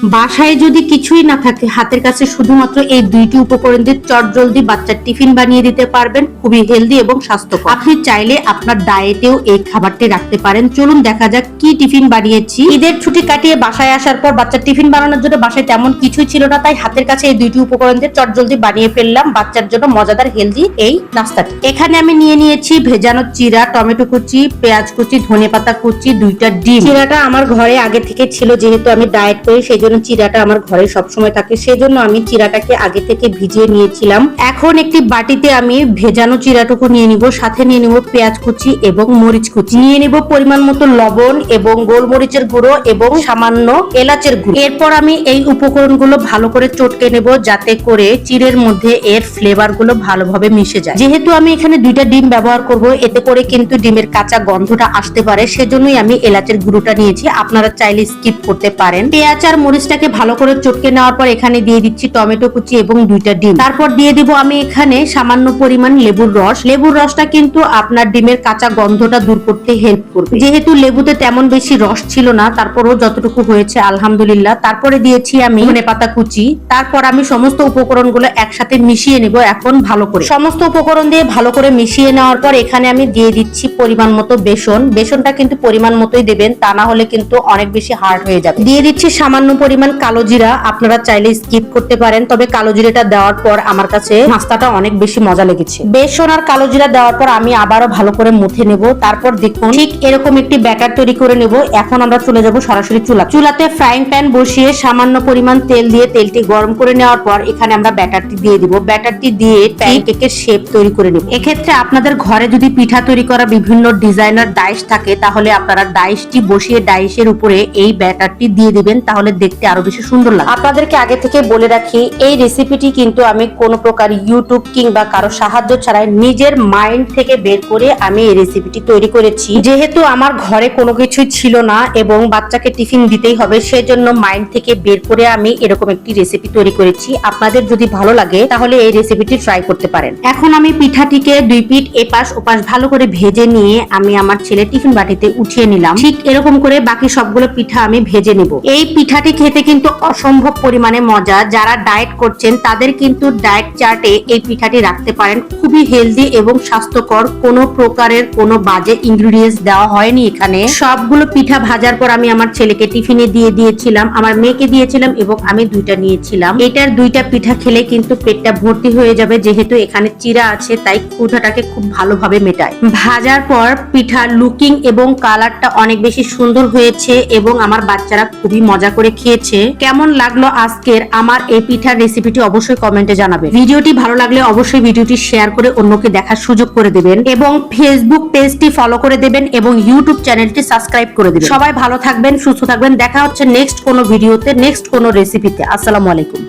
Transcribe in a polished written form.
বাসায় যদি কিছুই না থাকে, হাতের কাছে শুধুমাত্র এই দুইটি উপকরণ দিয়ে চটজলদি বাচ্চার টিফিন বানিয়ে দিতে পারবেন, খুবই হেলদি এবং স্বাস্থ্যকর। আপনি চাইলে আপনার ডায়েটেও এই খাবারটি রাখতে পারেন। চলুন দেখা যাক কি টিফিন বানিয়েছি। ঈদের ছুটি কাটিয়ে বাসায় আসার পর বাচ্চার টিফিন বানানোর জন্য বাসায় তেমন কিছুই ছিল না, তাই হাতের কাছে এই দুইটি উপকরণ দিয়ে চটজলদি বানিয়ে ফেললাম বাচ্চার জন্য মজাদার হেলদি এই নাস্তাটি। এখানে আমি নিয়ে নিয়েছি ভেজানো চিরা, টমেটো কুচি, পেঁয়াজ কুচি, ধনেপাতা কুচি, দুইটা ডিম। চিরাটা আমার ঘরে আগে থেকে ছিল, যেহেতু আমি ডায়েট করি সেই জন্য চিরাটা আমার ঘরে সবসময় থাকে, সেজন্য আমি চিরাটাকে আগে থেকে ভিজিয়ে নিয়েছিলাম। এখন একটি বাটিতে আমি ভেজানো চিরাটুকু নিয়ে নিব, সাথে নিয়ে নিব পেঁয়াজ কুচি এবং মরিচ কুচি, নিয়ে নিব পরিমাণ মতো লবণ এবং গোলমরিচের গুঁড়ো এবং সামান্য এলাচের গুঁড়ো। এরপর আমি এই উপকরণগুলো ভালো করে চটকে নেব, যাতে করে চিড়ের মধ্যে এর ফ্লেভার গুলো ভালোভাবে মিশে যায়। যেহেতু আমি এখানে দুইটা ডিম ব্যবহার করব, এতে করে কিন্তু ডিমের কাঁচা গন্ধটা আসতে পারে, সেজন্যই আমি এলাচের গুঁড়োটা নিয়েছি। আপনারা চাইলে স্কিপ করতে পারেন। পেঁয়াজ আর মরিচটাকে ভালো করে চটকে নেওয়ার পর এখানে দিয়ে দিচ্ছি টমেটো কুচি এবং দুইটা ডিম। তারপর দিয়ে দিব আমি এখানে সামান্য পরিমাণ লেবুর রস। লেবুর রসটা কিন্তু আপনার ডিমের কাঁচা গন্ধটা দূর করতে হেল্প করবে। যেহেতু লেবুতে তেমন বেশি রস ছিল না, তারপরও যতটুকু হয়েছে আলহামদুলিল্লাহ। তারপরে দিয়েছি আমি ধনেপাতা কুচি। তারপর আমি সমস্ত উপকরণগুলো একসাথে মিশিয়ে নেব এখন ভালো করে। সমস্ত উপকরণ দিয়ে ভালো করে মিশিয়ে নেওয়ার পর এখানে আমি দিয়ে দিচ্ছি পরিমাণ মতো বেসন। বেসনটা কিন্তু পরিমাণ মতোই দেবেন, তা না হলে কিন্তু অনেক বেশি হার্ড হয়ে যাবে। দিয়ে দিচ্ছি সামান্য পরিমাণ কালো জিরা। আপনারা চাইলে স্কিপ করতে পারেন, তবে কালো জিরাটা দেওয়ার পর আমার কাছে নাস্তাটা অনেক বেশি মজা লেগেছে। বেসন আর কালো জিরা দেওয়ার পর আমি আবারও ভালো করে মুথে নেব। তারপর দেখুন ঠিক এরকম একটি ব্যাটার তৈরি করে নেব। এখন আমরা চলে যাব সরাসরি চুলাতে ফ্রাইং প্যান বসিয়ে সামান্য পরিমাণ তেল দিয়ে তেলটি গরম করে নেওয়ার পর এখানে আমরা ব্যাটারটি দিয়ে দিব। ব্যাটারটি দিয়ে প্যানকেকের শেপ তৈরি করে নেব। এক্ষেত্রে আপনাদের ঘরে যদি পিঠা তৈরি করা বিভিন্ন ডিজাইনার ডাইস থাকে, তাহলে আপনারা ডাইসটি বসিয়ে ডাইসের উপরে এই ব্যাটারটি দিয়ে দিবেন, তাহলে দেখতে আরো বেশি সুন্দর লাগে। আপনাদেরকে আগে থেকে বলে রাখি, এই রেসিপিটি কিন্তু আমি কোনো প্রকার ইউটিউব কিংবা কারো সাহায্য ছাড়াই নিজের মাইন্ড থেকে বের করে আমি এই রেসিপিটি তৈরি করেছি। যেহেতু আমার ঘরে কোনো কিছুই ছিল না এবং বাচ্চাকে টিফিন দিতেই হবে, সেজন্য মাইন্ড থেকে বের করে আমি এরকম একটি রেসিপি তৈরি করেছি। আপনাদের যদি ভালো লাগে তাহলে এই রেসিপিটি ট্রাই করতে পারেন। এখন আমি পিঠাটিকে দুই পিঠ এপাশ ওপাশ ভালো করে ভেজে নিয়ে আমি আমার ছেলে টিফিন বাটিতে উঠিয়ে নিলাম। ঠিক এরকম করে বাকি সবগুলো পিঠা আমি ভেজে নেব। এই পিঠাটি খেতে কিন্তু অসম্ভব পরিমাণে মজা। যারা ডায়েট করছেন তাদের কিন্তু ডায়েট চার্টে এই পিঠাটি রাখতে পারেন। খুবই হেলদি এবং স্বাস্থ্যকর, কোনো প্রকারের কোনো বাজে ইনগ্রেডিয়েন্টস দেওয়া হয়নি এখানে। সবগুলো পিঠা ভাজার পর আমি আমার ছেলেকে টিফিনে দিয়ে দিয়েছিলাম, আমার মেয়েকে দিয়েছিলাম এবং আমি দুইটা নিয়েছিলাম। এটার দুইটা পিঠা খেলে কিন্তু পেটটা ভর্তি হয়ে যাবে, যেহেতু এখানে চিরা আছে তাই ক্ষুধাটাকে খুব ভালোভাবে মেটায়। ভাজার পর পিঠা লুকিং এবং কালারটা অনেক বেশি সুন্দর হয়েছে এবং আমার বাচ্চারা খুবই মজা করে খেয়েছে। কেমন লাগলো আজকের আমার এই পিঠার রেসিপিটি অবশ্যই কমেন্টে জানাবেন। ভিডিওটি ভালো লাগলে অবশ্যই ভিডিওটি শেয়ার করে অন্যকে দেখার সুযোগ করে দেবেন এবং ফেসবুক পেজটি ফলো করে দেবেন এবং ইউটিউব চ্যানেলটি সাবস্ক্রাইব করে দেবেন। সবাই ভালো থাকবেন, সুস্থ থাকবেন। দেখা হচ্ছে নেক্সট কোনো ভিডিওতে, নেক্সট কোনো রেসিপিতে। আসসালামু আলাইকুম।